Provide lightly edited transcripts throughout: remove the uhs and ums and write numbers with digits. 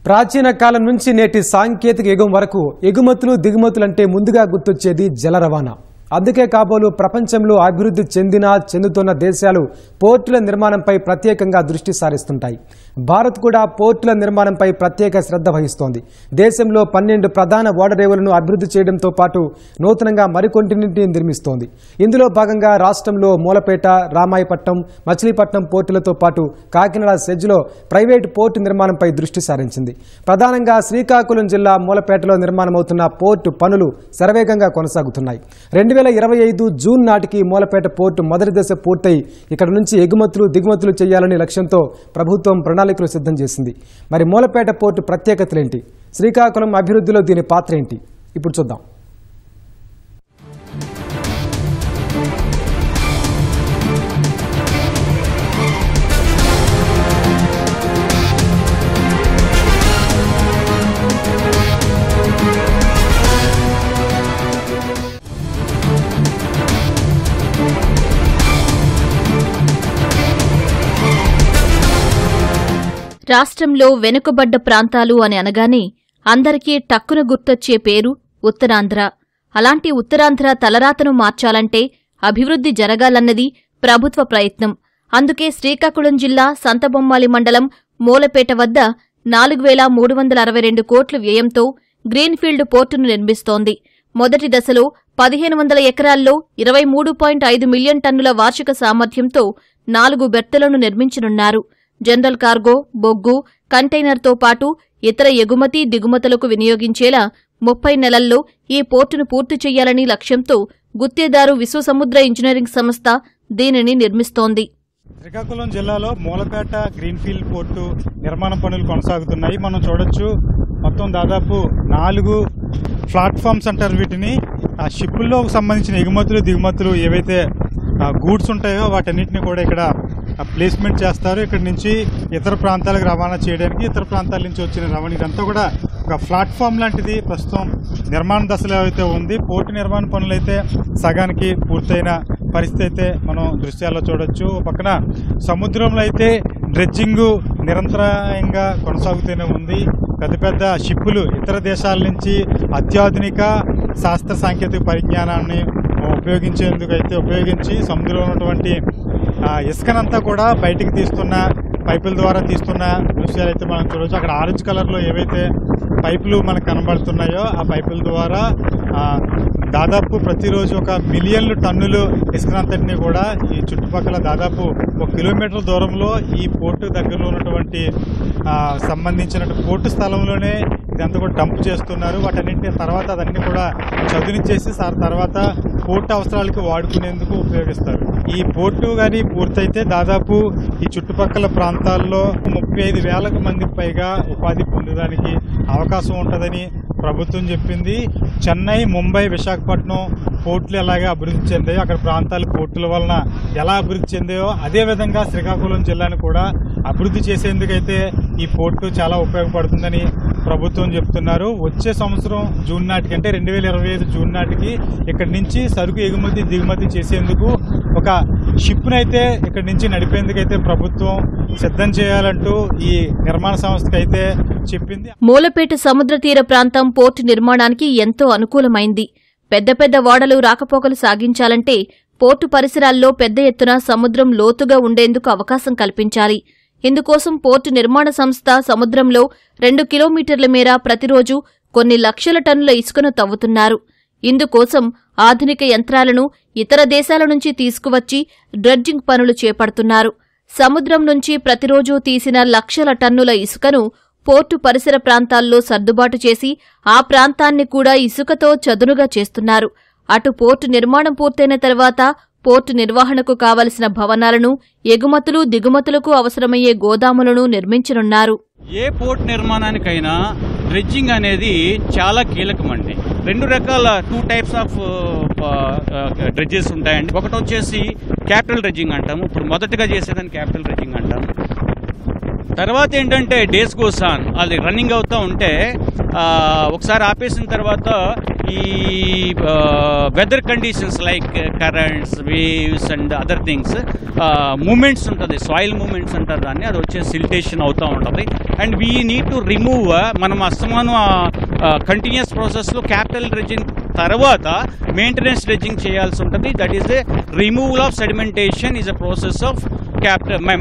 ప్రాచీన కాలం నుంచి నేటి సాంకేతిక యుగం వరకు ఎగుమతులు దిగుమతులంటే ముందుగా గుర్తొచ్చేది జల రవాణా. అందుకే కాబోలు ప్రపంచంలో అభివృద్ధి చెందుతున్న దేశాలు పోర్టుల నిర్మాణంపై ప్రత్యేకంగా దృష్టి సారిస్తుంటాయి. భారత్ కూడా పోర్టుల నిర్మాణంపై ప్రత్యేక శ్రద్ధ వహిస్తోంది. దేశంలో 12 ప్రధాన ఓడరేవులను అభివృద్ధి చేయడంతో పాటు నూతనంగా మరికొన్నింటిని నిర్మిస్తోంది. ఇందులో భాగంగా రాష్ట్రంలో మూలపేట, రామాయపట్నం, మచిలీపట్నం పోర్టులతో పాటు కాకినాడ సెజ్లో ప్రైవేటు పోర్టు నిర్మాణంపై దృష్టి సారించింది. ప్రధానంగా శ్రీకాకుళం జిల్లా మూలపేటలో నిర్మాణమవుతున్న పోర్టు పనులు శరవేగంగా కొనసాగుతున్నాయి. 2025 జూన్ నాటికి మూలపేట పోర్టు మొదటి దశ పూర్తయి ఇక్కడ నుంచి ఎగుమతులు దిగుమతులు చేయాలనే లక్ష్యంతో ప్రభుత్వం ప్రణాళికలు సిద్ధం చేసింది. మరి మూలపేట పోర్టు ప్రత్యేకతలేంటి? శ్రీకాకుళం అభివృద్ధిలో దీని పాత్ర ఏంటి? ఇప్పుడు చూద్దాం. రాష్ట్రంలో వెనుకబడ్డ ప్రాంతాలు అని అనగానే అందరికీ టక్కున గుర్తొచ్చే పేరు ఉత్తరాంధ్ర. అలాంటి ఉత్తరాంధ్ర తలరాతను మార్చాలంటే అభివృద్ధి జరగాలన్నది ప్రభుత్వ ప్రయత్నం. అందుకే శ్రీకాకుళం జిల్లా సంతబొమ్మాళి మండలం మూలపేట వద్ద 4,362 కోట్ల వ్యయంతో గ్రీన్ఫీల్డ్ పోర్టును నిర్మిస్తోంది. మొదటి దశలో 1,500 ఎకరాల్లో 23.5 మిలియన్ టన్నుల వార్షిక సామర్థ్యంతో 4 బెర్తులను నిర్మించనున్నారు. జనరల్ కార్గో, బొగ్గు, కంటైనర్తో పాటు ఇతర ఎగుమతి దిగుమతులకు వినియోగించేలా 30 నెలల్లో ఈ పోర్టును పూర్తి చేయాలని లక్ష్యంతో గుత్తేదారు విశ్వసముద్ర ఇంజనీరింగ్ సంస్థ దీనిని నిర్మిస్తోంది. శ్రీకాకుళం జిల్లాలో మూలపేట గ్రీన్ఫీల్డ్ పోర్టు నిర్మాణ పనులు కొనసాగుతున్నాయి. మనం చూడొచ్చు, మొత్తం దాదాపు 4 ప్లాట్ఫామ్స్ అంటారు వీటిని. ఆ షిప్పుల్లో సంబంధించిన ఎగుమతులు దిగుమతులు ఏవైతే గూడ్స్ ఉంటాయో వాటన్నిటిని కూడా ఇక్కడ ప్లేస్మెంట్ చేస్తారు. ఇక్కడ నుంచి ఇతర ప్రాంతాలకు రవాణా చేయడానికి ఇతర ప్రాంతాల నుంచి వచ్చిన రవాణా ఇదంతా కూడా ఒక ప్లాట్ఫామ్ లాంటిది ప్రస్తుతం నిర్మాణ దశలో అయితే ఉంది. పోర్టు నిర్మాణ పనులు అయితే సగానికి పూర్తయిన పరిస్థితి అయితే మనం దృశ్యాల్లో చూడొచ్చు. పక్కన సముద్రంలో అయితే డ్రెడ్జింగ్ నిరంతరంగా కొనసాగుతూనే ఉంది. పెద్ద పెద్ద షిప్పులు ఇతర దేశాల నుంచి అత్యాధునిక శాస్త్ర సాంకేతిక పరిజ్ఞానాన్ని ఉపయోగించి సముద్రంలో ఉన్నటువంటి ఇసుకనంతా కూడా బయటికి తీస్తున్న పైపుల ద్వారా తీస్తున్న దృశ్యాలు అయితే మనం చూడవచ్చు. అక్కడ ఆరెంజ్ కలర్లో ఏవైతే పైపులు మనకు కనబడుతున్నాయో ఆ పైపుల ద్వారా దాదాపు ప్రతిరోజు 1 మిలియన్ల టన్నులు ఇసుకనంతటినీ కూడా ఈ చుట్టుపక్కల దాదాపు 1 కిలోమీటర్ల దూరంలో ఈ పోర్టు దగ్గరలో ఉన్నటువంటి సంబంధించిన పోర్టు స్థలంలోనే ఇదంతా కూడా డంప్ చేస్తున్నారు. వాటన్నింటినీ తర్వాత అదన్నీ కూడా చదునుచేసి తర్వాత పోర్టు అవసరాలకి వాడుకునేందుకు ఉపయోగిస్తారు. ఈ పోర్టు కానీ పూర్తయితే దాదాపు ఈ చుట్టుపక్కల ప్రాంతాల్లో 35,000 మందికి పైగా ఉపాధి పొందడానికి అవకాశం ఉంటుందని ప్రభుత్వం చెప్పింది. చెన్నై, ముంబై, విశాఖపట్నం పోర్టులు ఎలాగే అభివృద్ధి చెందాయో అక్కడ ప్రాంతాలు పోర్టుల వలన ఎలా అభివృద్ధి చెందాయో అదేవిధంగా శ్రీకాకుళం జిల్లాను కూడా అభివృద్ధి చేసేందుకైతే ఈ పోర్టు చాలా ఉపయోగపడుతుందని ప్రభుత్వం చెప్తున్నారు. వచ్చే సంవత్సరం జూన్ నాటికి అంటే 2025 జూన్ నాటికి ఇక్కడి నుంచి సరుకు ఎగుమతి దిగుమతి చేసేందుకు ఒక షిప్నైతే ఇక్కడి నుంచి నడిపేందుకైతే ప్రభుత్వం సిద్ధం చేయాలంటూ ఈ నిర్మాణ సంస్థకి అయితే చెప్పింది. మూలపేట సముద్ర తీర ప్రాంతం పోర్టు నిర్మాణానికి ఎంతో అనుకూలమైంది. పెద్ద పెద్ద ఓడలు రాకపోకలు సాగించాలంటే పోర్టు పరిసరాల్లో పెద్ద ఎత్తున సముద్రం లోతుగా ఉండేందుకు అవకాశం కల్పించాలి. ఇందుకోసం పోర్టు నిర్మాణ సంస్థ సముద్రంలో 2 కిలోమీటర్ల మేర ప్రతిరోజు కొన్ని లక్షల టన్నుల ఇసుకను తవ్వుతున్నారు. ఇందుకోసం ఆధునిక యంత్రాలను ఇతర దేశాల నుంచి తీసుకువచ్చి డ్రెడ్జింగ్ పనులు చేపడుతున్నారు. సముద్రం నుంచి ప్రతిరోజు తీసిన లక్షల టన్నుల ఇసుకను పోర్టు పరిసర ప్రాంతాల్లో సర్దుబాటు చేసి ఆ ప్రాంతాన్ని కూడా ఇసుకతో చదునుగా చేస్తున్నారు. అటు పోర్టు నిర్మాణం పూర్తయిన తర్వాత పోర్టు నిర్వహణకు కావలసిన భవనాలను, ఎగుమతులు దిగుమతులకు అవసరమయ్యే గోదాములను నిర్మించనున్నారు. ఏ పోర్టు నిర్మాణానికైనా డ్రెడ్జింగ్ అనేది చాలా కీలకమండి. 2 రకాల 2 టైప్స్ ఆఫ్ డ్రెడ్జెస్ ఉంటాయండి. ఒకటి వచ్చేసి క్యాపిటల్ డ్రెడ్జింగ్ అంటాము. ఇప్పుడు మొదటగా చేసేదాన్ని క్యాపిటల్ డ్రెడ్జింగ్ అంటాము. తర్వాత ఏంటంటే డేస్ గోస్ ఆన్ అది రన్నింగ్ అవుతూ ఉంటే ఒకసారి ఆపేసిన తర్వాత ఈ weather conditions like currents, waves and other things movements ఉంటుంది, సాయిల్ మూమెంట్స్ అంటారు దాన్ని, అది వచ్చే సిల్టేషన్ అవుతూ ఉంటుంది. And we need to remove, మనం అస్తమానం కంటిన్యూస్ ప్రాసెస్లో క్యాపిటల్ డ్రెడ్జింగ్ తర్వాత మెయింటెనెన్స్ డ్రెడ్జింగ్ చేయాల్సి ఉంటుంది. That is the removal of sedimentation is a process of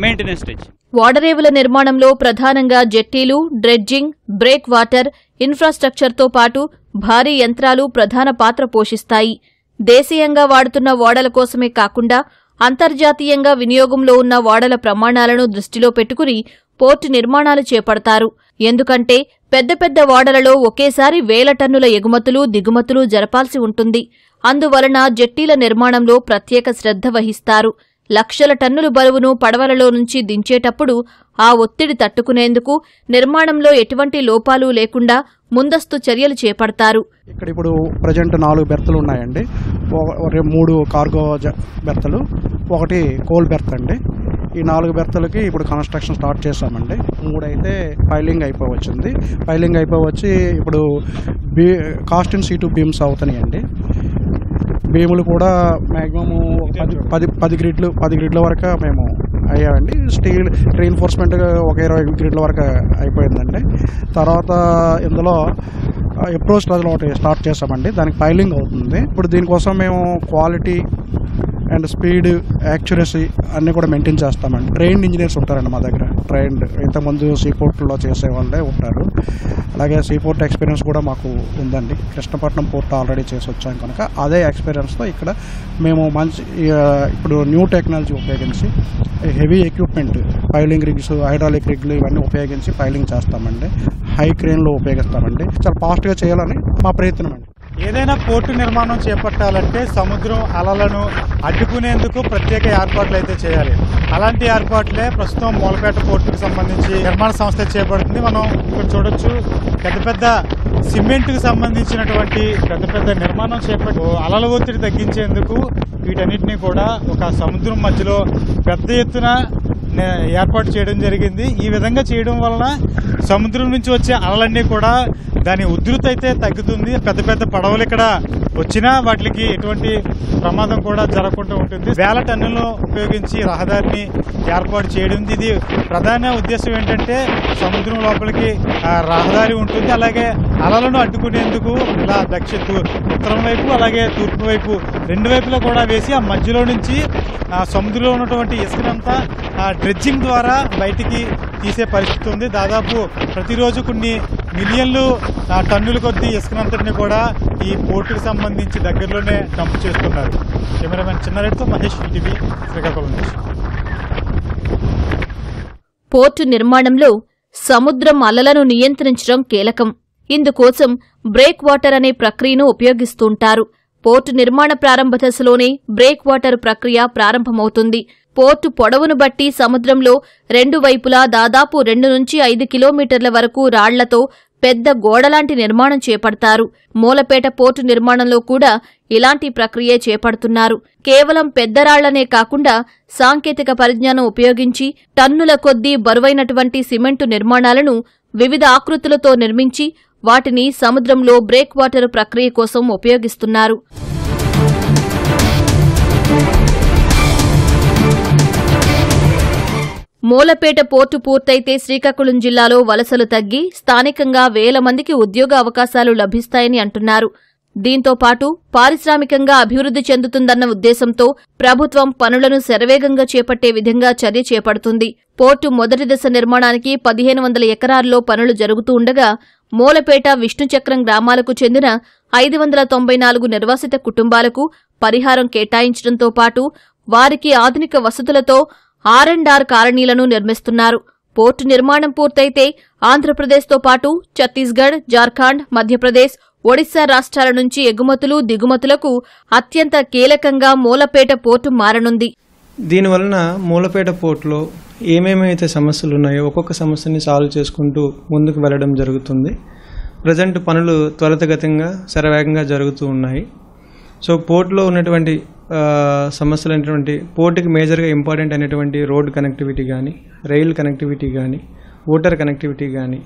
maintenance dredging. ఓడరేవుల నిర్మాణంలో ప్రధానంగా జెట్టీలు, డ్రెడ్జింగ్, బ్రేక్ వాటర్ ఇన్ఫ్రాస్ట్రక్చర్తో పాటు భారీ యంత్రాలు ప్రధాన పాత్ర పోషిస్తాయి. దేశీయంగా వాడుతున్న ఓడల కోసమే కాకుండా అంతర్జాతీయంగా వినియోగంలో ఉన్న ఓడల ప్రమాణాలను దృష్టిలో పెట్టుకుని పోర్టు నిర్మాణాలు చేపడతారు. ఎందుకంటే పెద్ద పెద్ద ఓడలలో ఒకేసారి 1000 టన్నుల ఎగుమతులు, దిగుమతులు జరపాల్సి ఉంటుంది. అందువలన జెట్టీల నిర్మాణంలో ప్రత్యేక శ్రద్ధ వహిస్తారు. లక్షల టన్నుల బరువును పడవలలో నుంచి దించేటప్పుడు ఆ ఒత్తిడి తట్టుకునేందుకు నిర్మాణంలో ఎటువంటి లోపాలు లేకుండా ముందస్తు చర్యలు చేపడతారు. ఇక్కడ ఇప్పుడు ప్రజెంట్ 4 బెర్తలు ఉన్నాయండి. 3 కార్గో బెర్తలు, 1 కోల్ బెర్త్ అండి. ఈ 4 బెర్తలకి ఇప్పుడు కన్స్ట్రక్షన్ స్టార్ట్ చేసామండి. 3 అయితే పైలింగ్ అయిపోవచ్చింది. పైలింగ్ అయిపోవచ్చి ఇప్పుడు కాస్ట్ ఇన్ సీటు బీమ్స్ అవుతున్నాయండి. భీములు కూడా మ్యాక్సిమం 10 గ్రిడ్ల వరకు మేము అయ్యామండి. స్టీల్ రీఎన్ఫోర్స్మెంట్ ఒక 20 గ్రిడ్ల వరకు అయిపోయిందండి. తర్వాత ఇందులో అప్రోచ్ రోజులు ఒకటి స్టార్ట్ చేసామండి. దానికి పైలింగ్ అవుతుంది. ఇప్పుడు దీనికోసం మేము క్వాలిటీ అండ్ స్పీడ్, యాక్యురసీ అన్నీ కూడా మెయింటైన్ చేస్తామండి. ట్రైన్డ్ ఇంజనీర్స్ ఉంటారండి మా దగ్గర. ట్రైన్డ్ ఇంతకుముందు సీపోర్ట్లో చేసేవాళ్ళే ఉంటారు. అలాగే సీపోర్ట్ ఎక్స్పీరియన్స్ కూడా మాకు ఉందండి. కృష్ణపట్నం పోర్ట్ ఆల్రెడీ చేసి వచ్చాం కనుక అదే ఎక్స్పీరియన్స్తో ఇక్కడ మేము మంచి ఇప్పుడు న్యూ టెక్నాలజీ ఉపయోగించి heavy equipment, piling rigs, hydraulic రిగ్లు ఇవన్నీ ఉపయోగించి పైలింగ్ చేస్తామండి. హై క్రేన్లు ఉపయోగిస్తామండి. చాలా ఫాస్ట్గా చేయాలని మా ప్రయత్నం అండి. ఏదైనా పోర్టు నిర్మాణం చేపట్టాలంటే సముద్రం అలలను అడ్డుకునేందుకు ప్రత్యేక ఏర్పాట్లు అయితే చేయాలి. అలాంటి ఏర్పాట్లే ప్రస్తుతం మూలపేట పోర్టుకు సంబంధించి నిర్మాణ సంస్థ చేపడుతుంది. మనం ఇక్కడ చూడొచ్చు, పెద్ద పెద్ద సిమెంట్కు సంబంధించినటువంటి పెద్ద నిర్మాణం చేపట్టి అలల ఒత్తిడి తగ్గించేందుకు వీటన్నిటినీ కూడా ఒక సముద్రం మధ్యలో పెద్ద ఎత్తున ఏర్పాటు చేయడం జరిగింది. ఈ విధంగా చేయడం వలన సముద్రం నుంచి వచ్చే అలలన్నీ కూడా దాని ఉధృతి అయితే తగ్గుతుంది. పెద్ద పెద్ద పడవలు ఇక్కడ వచ్చినా వాటికి ఎటువంటి ప్రమాదం కూడా జరగకుండా ఉంటుంది. 1000 టన్నులను ఉపయోగించి రహదారిని ఏర్పాటు చేయడం. ఇది ప్రధాన ఉద్దేశం ఏంటంటే సముద్రం లోపలికి రహదారి ఉంటుంది. అలాగే అలలను అడ్డుకునేందుకు ఇలా ఉత్తరం వైపు అలాగే తూర్పు వైపు 2 వైపులా కూడా వేసి ఆ మధ్యలో నుంచి సముద్రంలో ఉన్నటువంటి ఇసుకనంతా డ్రెడ్జింగ్ ద్వారా బయటికి తీసే పరిస్థితి ఉంది. దాదాపు ప్రతిరోజు కొన్ని మిలియన్లు టన్నుల కొద్దీ ఇసుకనంతటిని కూడా ఈ పోర్టుకు సంబంధించి దగ్గరలోనే డంప్ చేస్తున్నారు. కెమెరామెన్ చిన్నారెడ్డితో మహేష్, టీవీ, శ్రీకాకుళం నుంచి. పోర్టు నిర్మాణంలో సముద్రం అలలను నియంత్రించడం కీలకం. ఇందుకోసం బ్రేక్ వాటర్ అనే ప్రక్రియను ఉపయోగిస్తుంటారు. పోర్టు నిర్మాణ ప్రారంభ దశలోనే బ్రేక్ వాటర్ ప్రక్రియ ప్రారంభమవుతుంది. పోర్టు పొడవును బట్టి సముద్రంలో 2 వైపులా దాదాపు 2 నుంచి 5 కిలోమీటర్ల వరకు రాళ్లతో పెద్ద గోడలాంటి నిర్మాణం చేపడతారు. మూలపేట పోర్టు నిర్మాణంలో కూడా ఇలాంటి ప్రక్రియే చేపడుతున్నారు. కేవలం పెద్ద రాళ్లనే కాకుండా సాంకేతిక పరిజ్ఞానం ఉపయోగించి టన్నుల కొద్దీ బరువైనటువంటి సిమెంటు నిర్మాణాలను వివిధ ఆకృతులతో నిర్మించి వాటిని సముద్రంలో బ్రేక్ వాటర్ ప్రక్రియ కోసం ఉపయోగిస్తున్నారు. మూలపేట పోర్టు పూర్తయితే శ్రీకాకుళం జిల్లాలో వలసలు తగ్గి స్థానికంగా 1000 మందికి ఉద్యోగ అవకాశాలు లభిస్తాయని అంటున్నారు. దీంతో పాటు పారిశ్రామికంగా అభివృద్ధి చెందుతుందన్న ఉద్దేశంతో ప్రభుత్వం పనులను శరవేగంగా చేపట్టే విధంగా చర్య చేపడుతుంది. పోర్టు మొదటి దశ నిర్మాణానికి 1500 ఎకరాల్లో పనులు జరుగుతూ ఉండగా మూలపేట, విష్ణుచక్రం గ్రామాలకు చెందిన 594 నిర్వాసిత కుటుంబాలకు పరిహారం కేటాయించడంతో పాటు వారికి ఆధునిక వసతులతో R&R కాలనీలను నిర్మిస్తున్నారు. పోర్టు నిర్మాణం పూర్తయితే ఆంధ్రప్రదేశ్తో పాటు ఛత్తీస్గఢ్, జార్ఖండ్, మధ్యప్రదేశ్, ఒడిశా రాష్ట్రాల నుంచి ఎగుమతులు, దిగుమతులకు అత్యంత కీలకంగా మూలపేట పోర్టు మారనుంది. దీనివలన మూలపేట పోర్టులో ఏమేమైతే సమస్యలు ఉన్నాయో ఒక్కొక్క సమస్యని సాల్వ్ చేసుకుంటూ ముందుకు వెళ్లడం జరుగుతుంది. ప్రజెంట్ పనులు త్వరితగతంగా శరవేగంగా జరుగుతూ ఉన్నాయి. సో పోర్టులో ఉన్నటువంటి సమస్యలు అనేటువంటి పోర్టుకి మేజర్గా ఇంపార్టెంట్ అయినటువంటి రోడ్ కనెక్టివిటీ కానీ, రైల్ కనెక్టివిటీ కానీ, ఓటర్ కనెక్టివిటీ కానీ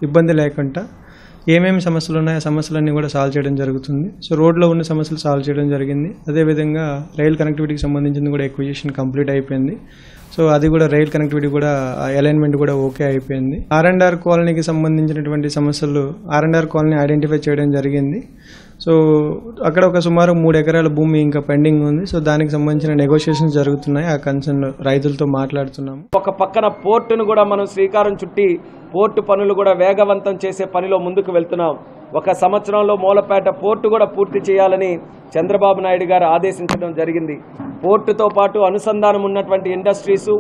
ఇబ్బంది లేకుండా ఏమేమి సమస్యలు ఉన్నాయో ఆ సమస్యలన్నీ కూడా సాల్వ్ చేయడం జరుగుతుంది. సో రోడ్లో ఉన్న సమస్యలు సాల్వ్ చేయడం జరిగింది. అదేవిధంగా రైల్ కనెక్టివిటీకి సంబంధించింది కూడా ఎక్విజిషన్ కంప్లీట్ అయిపోయింది. సో అది కూడా రైల్ కనెక్టివిటీ కూడా అలైన్మెంట్ కూడా ఓకే అయిపోయింది. R&R కాలనీకి సంబంధించినటువంటి సమస్యలు R&R కాలనీ ఐడెంటిఫై చేయడం జరిగింది. సో అక్కడ ఒక సుమారు 3 ఎకరాల భూమి ఇంకా పెండింగ్ ఉంది. సో దానికి సంబంధించిన నెగోషియేషన్స్ జరుగుతున్నాయి. ఆ కన్సర్న్ రైతులతో మాట్లాడుతున్నాము. ఒక పక్కన పోర్టును కూడా మనం శ్రీకారం చుట్టి పోర్టు పనులు కూడా వేగవంతం చేసే పనిలో ముందుకు వెళ్తున్నాం. 1 సంవత్సరంలో మూలపేట పోర్టు కూడా పూర్తి చేయాలని చంద్రబాబు నాయుడు గారు ఆదేశించడం జరిగింది. పోర్టుతో పాటు అనుసంధానం ఉన్నటువంటి ఇండస్ట్రీసు,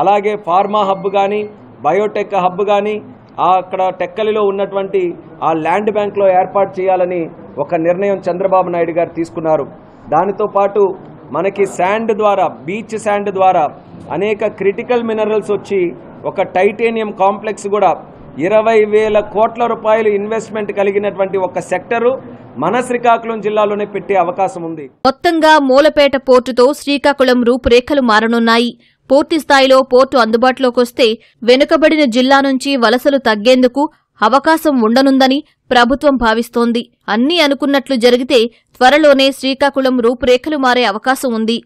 అలాగే ఫార్మా హబ్ కానీ, బయోటెక్ హబ్ కానీ, అక్కడ టెక్కలిలో ఉన్నటువంటి ఆ ల్యాండ్ బ్యాంక్లో ఏర్పాటు చేయాలని ఒక నిర్ణయం చంద్రబాబు నాయుడు గారు తీసుకున్నారు. దానితో పాటు మనకి శాండ్ ద్వారా, బీచ్ శాండ్ ద్వారా అనేక క్రిటికల్ మినరల్స్ వచ్చి ఒక టైటేనియం కాంప్లెక్స్ కూడా 20,000 కోట్ల రూపాయలు ఇన్వెస్ట్మెంట్ కలిగినటువంటి ఒక సెక్టరు మన శ్రీకాకుళం జిల్లాలోనే పెట్టే అవకాశం ఉంది. మొత్తంగా మూలపేట పోర్టుతో శ్రీకాకుళం రూపురేఖలు మారనున్నాయి. పూర్తి స్థాయిలో పోర్టు అందుబాటులోకొస్తే వెనుకబడిన జిల్లా నుంచి వలసలు తగ్గేందుకు అవకాశం ఉండనుందని ప్రభుత్వం భావిస్తోంది. అన్నీ అనుకున్నట్లు జరిగితే త్వరలోనే శ్రీకాకుళం రూపురేఖలు మారే అవకాశం ఉంది.